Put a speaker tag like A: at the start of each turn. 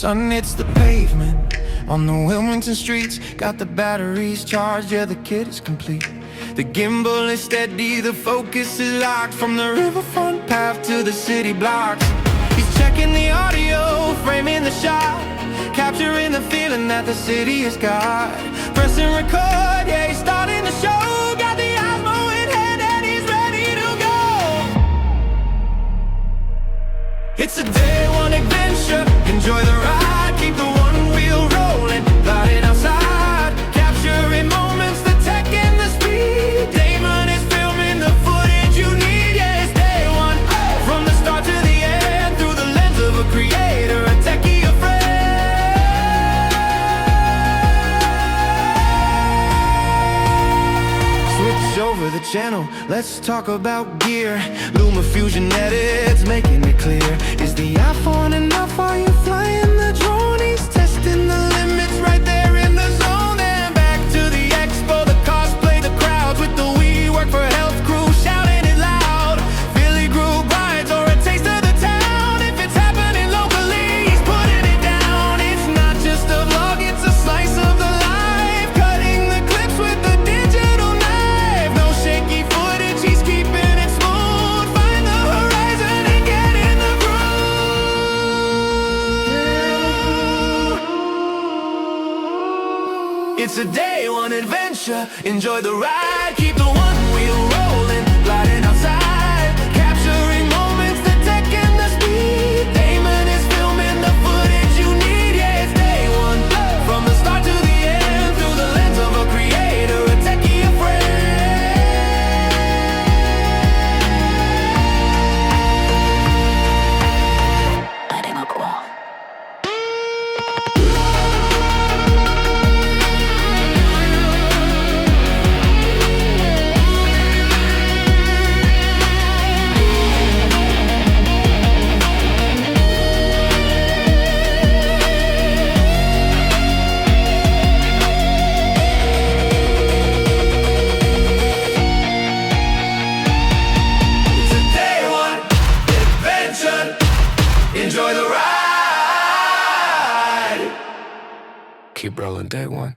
A: sun hits the pavement on the Wilmington streets. Got the batteries charged, yeah, the kit is complete. The gimbal is steady, the focus is locked. From the riverfront path to the city blocks. He's checking the audio, framing the shot, capturing the feeling that the city has got. Pressing record, yeah, he's starting the show. Got the Osmo in hand and he's ready to go. It's a day one adventure, enjoy the ride. Keep the one wheel rolling, gliding outside. Capturing moments, the tech and the speed. Daymon is filming the footage you need. Yeah, it's day one, from the start to the end. Through the lens of a creator, a techie, a friend. Switch over the channel, let's talk about gear. LumaFusion edits, making it clear. Is the iPhone enough? Are you flying the drone? He's testing the limits right there in the zone. Then back to the expo, the cosplay, the crowds with the We Work for Health crew shouting it loud. Philly group rides or a taste of the town. If it's happening locally, he's putting it down. It's not just a vlog, it's a slice of the life. Cutting the clips with the digital knife. No shaky footage, he's keeping it smooth. Find the horizon and get in the groove. It's a day one adventure, enjoy the ride. Keep the one wheel rolling, gliding outside. Capturing moments, the tech and the speed. Daymon is filming the footage you need. Yeah, it's day one, from the start to the end. Through the lens of a creator, a techie, a friend. Enjoy the ride. Keep rolling, day one.